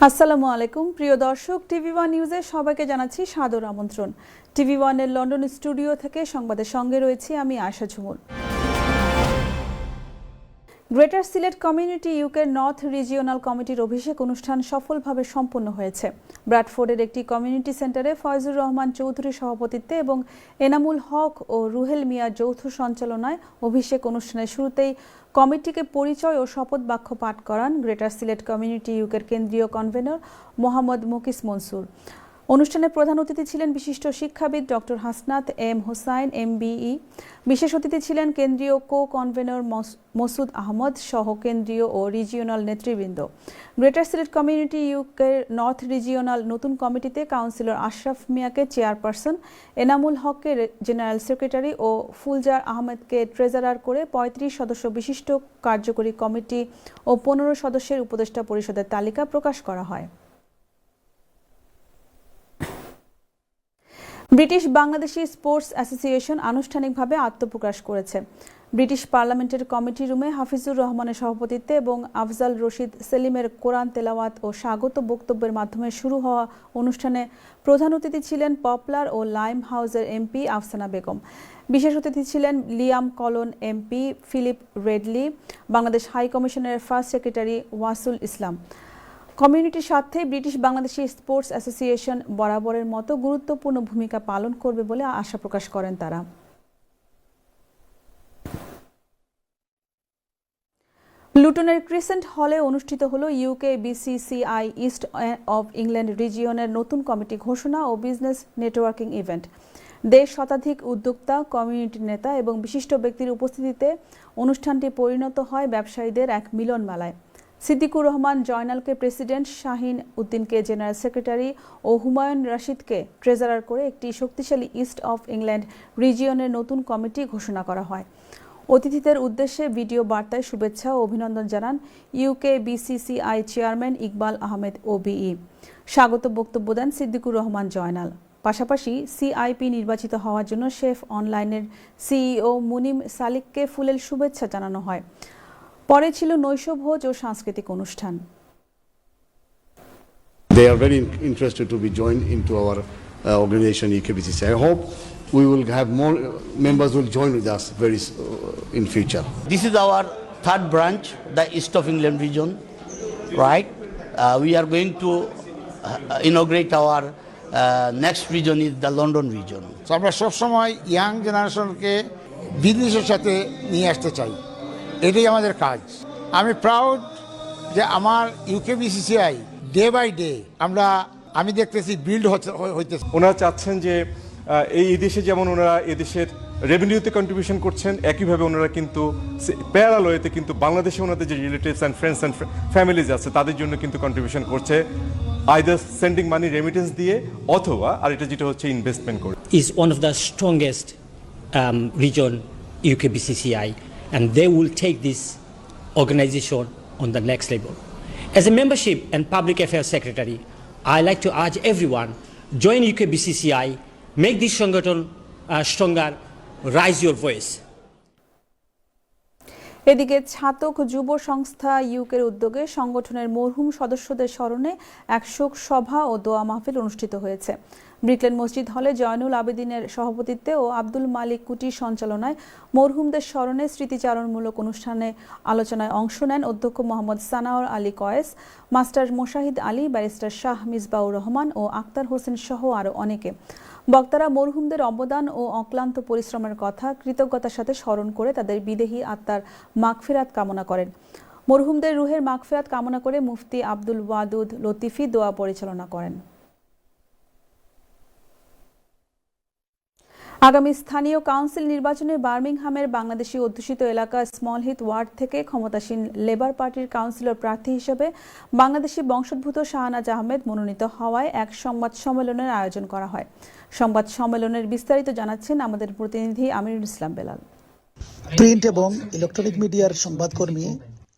আসসালামু আলাইকুম প্রিয় দর্শক, টিভি1 নিউজে সবাইকে জানাচ্ছি সাদর আমন্ত্রণ। টিভি1 এর লন্ডন স্টুডিও থেকে সংবাদের সঙ্গে রয়েছি আমি আয়শা ঝুমুর। গ্রেটার সিলেট কমিউনিটি ইউকের নর্থ রিজিওনাল কমিটির অভিষেক অনুষ্ঠান সফলভাবে সম্পন্ন হয়েছে। ব্র্যাডফোর্ডের একটি কমিউনিটি সেন্টারে ফয়জুর রহমান চৌধুরীর সভাপতিত্বে এবং এনামুল হক ও রুহেল মিয়ার যৌথ সঞ্চালনায় অভিষেক অনুষ্ঠানের শুরুতেই কমিটিকে পরিচয় ও শপথ বাক্য পাঠ করান গ্রেটার সিলেট কমিউনিটি ইউকের কেন্দ্রীয় কনভেনর মোহাম্মদ মুকিস মনসুর। অনুষ্ঠানে প্রধান অতিথি ছিলেন বিশিষ্ট শিক্ষাবিদ doctor Hasnat M Hossain MBE। বিশেষ অতিথি ছিলেন কেন্দ্রীয় কনভেনর মসুদ আহমদ সহ কেন্দ্রীয় ও রিজিওনাল নেতৃবৃন্দ। গ্রেটার সিলেট কমিউনিটি ইউকের নর্থ রিজিওনাল নতুন কমিটিতে কাউন্সিলর আশরাফ মিয়াকে চেয়ারপারসন, এনামুল হককে জেনারেল সেক্রেটারি ও ফুলজার আহমেদকে ট্রেজারার করে ৩৫ সদস্য বিশিষ্ট কার্যকরী কমিটি ও ১৫ সদস্যের উপদেষ্টা পরিষদের তালিকা প্রকাশ করা হয়। ব্রিটিশ বাংলাদেশি স্পোর্টস অ্যাসোসিয়েশন আনুষ্ঠানিকভাবে আত্মপ্রকাশ করেছে। ব্রিটিশ পার্লামেন্টের কমিটি রুমে হাফিজুর রহমানের সভাপতিত্বে এবং আফজাল রশিদ সেলিমের কোরআন তেলাওয়াত ও স্বাগত বক্তব্যের মাধ্যমে শুরু হওয়া অনুষ্ঠানে প্রধান অতিথি ছিলেন পপলার ও লাইম হাউসের MP আফসানা বেগম। বিশেষ অতিথি ছিলেন লিয়াম কলন MP, Philip Redley, Bangladesh high কমিশনের ফার্স্ট সেক্রেটারি ওয়াসুল ইসলাম। কমিউনিটির স্বার্থে ব্রিটিশ বাংলাদেশি স্পোর্টস অ্যাসোসিয়েশন বরাবরের মতো গুরুত্বপূর্ণ ভূমিকা পালন করবে বলে আশা প্রকাশ করেন তারা। লুটনের ক্রিসেন্ট হলে অনুষ্ঠিত হল UK BCCI East of England রিজিয়নের নতুন কমিটি ঘোষণা ও বিজনেস নেটওয়ার্কিং ইভেন্ট। দেশ শতাধিক উদ্যোক্তা, কমিউনিটি নেতা এবং বিশিষ্ট ব্যক্তির উপস্থিতিতে অনুষ্ঠানটি পরিণত হয় ব্যবসায়ীদের এক মিলন মেলায়। সিদ্দিকুর রহমান জয়নালকে প্রেসিডেন্ট, শাহিন উদ্দিনকে জেনারেল সেক্রেটারি ও হুমায়ুন রশিদকে ট্রেজারার করে একটি শক্তিশালী ইস্ট অফ ইংল্যান্ড রিজিয়নের নতুন কমিটি ঘোষণা করা হয়। অতিথিদের উদ্দেশ্যে ভিডিও বার্তায় শুভেচ্ছা ও অভিনন্দন জানান UK BCCI chairman Iqbal Ahmed OBE। স্বাগত বক্তব্য দেন সিদ্দিকুর রহমান জয়নাল। পাশাপাশি CIP নির্বাচিত হওয়ার জন্য শেফ অনলাইনের CEO মুনিম সালিককে ফুলেল শুভেচ্ছা জানানো হয়। পরে ছিল নৈশভোজ ও সাংস্কৃতিক অনুষ্ঠান। They are very interested to be joined into our organization UKBCCI. I hope we will have more members will join with us very in future. This is our third branch, the East of England region, right? We are going to inaugurate our next region is the London region. So আমরা সব সময় young জেনারেশনকে বিজনেসের সাথে নিয়ে আসতে চাই, এটাই আমাদের কাজ। আমি প্রাউড যে আমার UKBCCI ডে বাই ডে আমি দেখতেছি বিল্ড হইতেছে। ওনারা চাচ্ছেন যে এই দেশে যেমন ওনারা এদেশের রেভিনিউতে কন্ট্রিবিউশন করছেন, একইভাবে ওনারা কিন্তু প্যারাল ওয়েতে কিন্তু বাংলাদেশে ওনাদের যে relatives and friends and families আছে তাদের জন্য কিন্তু কন্ট্রিবিউশন করছে, আইদার সেন্ডিং মানি রেমিটেন্স দিয়ে অথবা আর এটা যেটা হচ্ছে ইনভেস্টমেন্ট করে। Is one of the strongest region UKBCCI, and they will take this organization on the next level. As a membership and public affairs secretary, I like to urge everyone, join UKBCCI, make this সংগঠন stronger, raise your voice. এদিকে ছাতক যুব সংস্থা ইউকের উদ্যোগে সংগঠনের মরহুম সদস্যদের স্মরণে এক শোক সভা ও দোয়া মাহফিল অনুষ্ঠিত হয়েছে। ব্রিকলেন মসজিদ হলে জয়নুল আবেদিনের সভাপতিত্বে ও আব্দুল মালিক কুটির সঞ্চালনায় মরহুমদের স্মরণে স্মৃতিচারণমূলক অনুষ্ঠানে আলোচনায় অংশ নেন অধ্যক্ষ মোহাম্মদ সানাউর আলী কয়েস, মাস্টার মোশাহিদ আলী, ব্যারিস্টার শাহ মিসবাউর রহমান ও আক্তার হোসেন সহ আরও অনেকে। বক্তারা মরহুমদের অবদান ও অক্লান্ত পরিশ্রমের কথা কৃতজ্ঞতার সাথে স্মরণ করে তাদের বিদেহী আত্মার মাগফিরাত কামনা করেন। মরহুমদের রুহের মাগফিরাত কামনা করে মুফতি আব্দুল ওয়াদুদ লতিফি দোয়া পরিচালনা করেন। আগামী স্থানীয় কাউন্সিল নির্বাচনে বার্মিংহামের বাংলাদেশি অধ্যুষিত এলাকা স্মল হিথ ওয়ার্ড থেকে ক্ষমতাসীন লেবার পার্টির কাউন্সিলর প্রার্থী হিসেবে বাংলাদেশি বংশোদ্ভূত শাহনাজ আহমেদ মনোনীত হওয়ায় এক সংবাদ সম্মেলনের আয়োজন করা হয়। সংবাদ সম্মেলনের বিস্তারিত জানাচ্ছেন আমাদের প্রতিনিধি আমিরুল ইসলাম বেলাল। প্রিন্ট এবং ইলেকট্রনিক মিডিয়ার সংবাদকর্মী,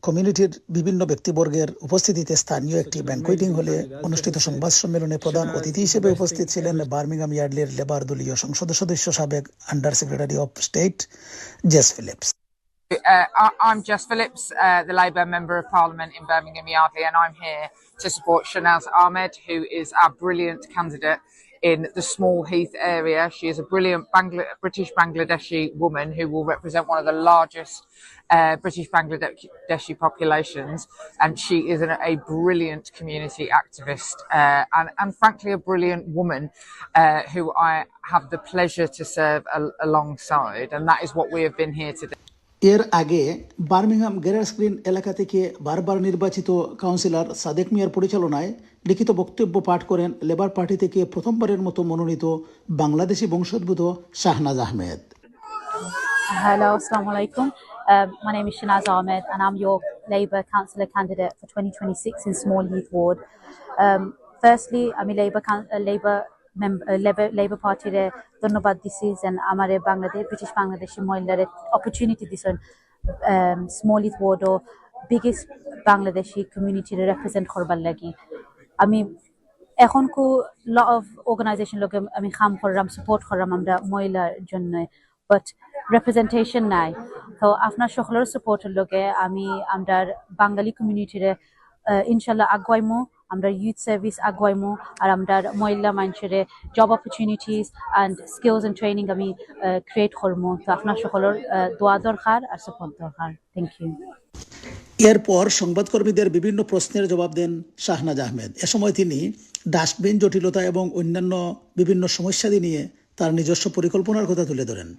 কমিউনিটির বিভিন্ন ব্যক্তিবর্গের উপস্থিতিতে স্থানীয় একটি ব্যাংকোয়েটিং হলে অনুষ্ঠিত সংবাদ সম্মেলনে প্রধান অতিথি হিসেবে উপস্থিত ছিলেন বার্মিংহাম ইয়ার্ডলির লেবার দলীয় সংসদ সদস্য সাবেক under secretary of state Jess Phillips. I'm Jess Phillips, the Labour Member of Parliament in Birmingham Yardley, and I'm here to support Shanaz Ahmed, who is our brilliant candidate in the Small Heath area. She is a brilliant British Bangladeshi woman who will represent one of the largest British Bangladeshi populations, and she is a brilliant community activist and frankly a brilliant woman who I have the pleasure to serve alongside, and that is what we have been here today. এর আগে Birmingham গেরার screen এলাকা থেকে বারবার নির্বাচিত councillor Sadek মিয়ার পরিচালনায় লিখিত বক্তব্য পাঠ করেন লেবার পার্টি থেকে প্রথমবারের মতো মনোনীত বাংলাদেশি বংশোদ্ভূত Shahnaz Ahmed. Hello, assalamu alaikum. My name is Shanaz Ahmed and I'm your Labour councillor candidate for 2026 in Small Heath Ward. Firstly, I'm a Labour Party ধন্যবাদ দিছি যেন আমারে ব্রিটিশ বাংলাদেশি মহিলারে অপরচুনিটি দিছেন স্মল হিথ ওয়ার্ড ও বিগেস্ট বাংলাদেশি কমিউনিটিরে রিপ্রেজেন্ট করবার লাগি। আমি এখন law of organisation লোকে আমি কাম করলাম, সাপোর্ট করলাম আমরা মহিলার জন্য, বাট রিপ্রেজেন্টেশন নাই। তো আপনার সকলের সাপোর্টের লোকে আমি আমরা বাঙালি কমিউনিটিরে ইনশাল্লাহ আগুয়াইমু, আমরা ইউথ সার্ভিস আগুয়াইমু, আর আমরা মহিলা মানুষের job opportunities and skills and training আমি ক্রিয়েট করবো। তো আপনার সকলের দোয়া দরকার আর সাপোর্ট দরকার। Thank you. এরপর সংবাদকর্মীদের বিভিন্ন প্রশ্নের জবাব দেন শাহনাজ আহমেদ। এ সময় তিনি ডাস্টবিন জটিলতা এবং অন্যান্য বিভিন্ন সমস্যাদি নিয়ে তার নিজস্ব পরিকল্পনার কথা তুলে ধরেন।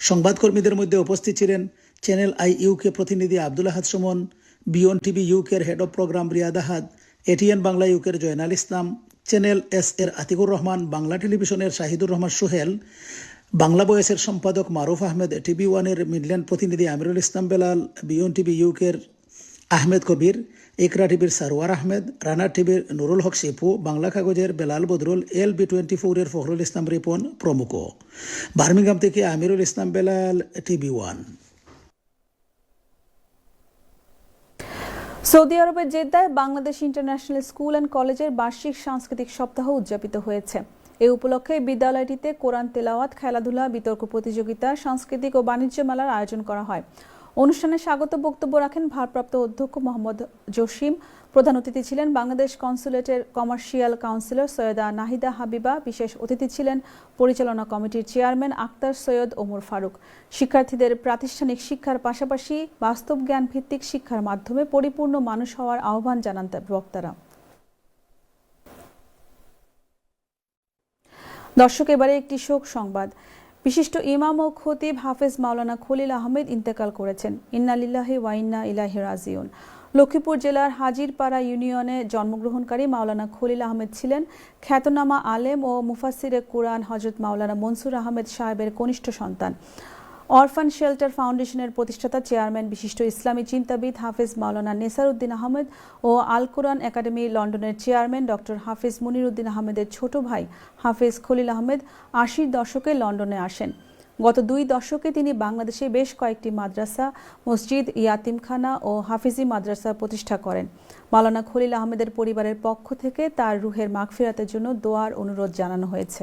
সংবাদকর্মীদের মধ্যে উপস্থিত ছিলেন চ্যানেল আই ইউকে প্রতিনিধি আব্দুল আহাদ সুমন, বিয়ন টিভি ইউকের head of programme Riyad Ahad, ATN Bangla ইউকের জয়নাল ইসলাম, চ্যানেল এস এর আতিকুর রহমান, বাংলা টেলিভিশনের শাহিদুর রহমান সোহেল, বাংলা বয়েসের সম্পাদক মারুফ আহমেদ, টিভি ওয়ানের মিডল্যান্ড প্রতিনিধি আমিরুল ইসলাম বেলাল, বিয়ন টিভি ইউকের আহমেদ কবির, ইকরা টিভির সারোয়ার আহমেদ, রানা টিভির নুরুল হক শিপু, বাংলা কাগজের বেলাল বদরুল, LB24 এর ফখরুল ইসলাম রিপন প্রমুখ। বার্মিংহাম থেকে Amirul Islam Belal, TV one. Saudi আরবের জেদ্দায় বাংলাদেশ ইন্টারন্যাশনাল স্কুল অ্যান্ড কলেজের বার্ষিক সাংস্কৃতিক সপ্তাহ উদযাপিত হয়েছে। এই উপলক্ষে বিদ্যালয়টিতে কোরআন তেলাওয়াত, খেলাধুলা, বিতর্ক প্রতিযোগিতা, সাংস্কৃতিক ও বাণিজ্য মেলার আয়োজন করা হয়। অনুষ্ঠানে স্বাগত বক্তব্য রাখেন ভারপ্রাপ্ত অধ্যক্ষ মোহাম্মদ জসিম। প্রধান অতিথি ছিলেন বাংলাদেশ কনসুলেটের কমার্শিয়াল কাউন্সিলর সৈয়দা নাহিদা হাবিবা। বিশেষ অতিথি ছিলেন পরিচালনা কমিটির চেয়ারম্যান আক্তার সৈয়দ ওমর ফারুক। শিক্ষার্থীদের প্রাতিষ্ঠানিক শিক্ষার পাশাপাশি বাস্তব জ্ঞান ভিত্তিক শিক্ষার মাধ্যমে পরিপূর্ণ মানুষ হওয়ার আহ্বান জানান বক্তারা। দর্শক, এবারে একটি শোক সংবাদ। বিশিষ্ট ইমাম ও খতিব হাফেজ মাওলানা খলিল আহমেদ ইন্তেকাল করেছেন। ইন্না লিল্লাহি ওয়া ইন্না ইলাইহি রাজিউন। লক্ষ্মীপুর জেলার হাজিরপাড়া ইউনিয়নে জন্মগ্রহণকারী মাওলানা খলিল আহমেদ ছিলেন খ্যাতনামা আলেম ও মুফাসসিরে কুরআন হযরত মাওলানা মনসুর আহমেদ সাহেবের কনিষ্ঠ সন্তান। অরফান শেল্টার ফাউন্ডেশনের প্রতিষ্ঠাতা চেয়ারম্যান বিশিষ্ট ইসলামী চিন্তাবিদ হাফেজ মাওলানা নেসার উদ্দিন আহমেদ ও আল কোরআন একাডেমি লন্ডনের চেয়ারম্যান ডক্টর হাফেজ মুনির উদ্দিন আহমেদের ছোট ভাই হাফেজ খলিল আহমেদ ৮০ দশকে লন্ডনে আসেন। গত ২ দশকে তিনি বাংলাদেশে বেশ কয়েকটি মাদ্রাসা, মসজিদ, ইয়াতিমখানা ও হাফিজি মাদ্রাসা প্রতিষ্ঠা করেন। মাওলানা খলিল আহমেদের পরিবারের পক্ষ থেকে তার রুহের মাগফিরাতের জন্য দোয়ার অনুরোধ জানানো হয়েছে।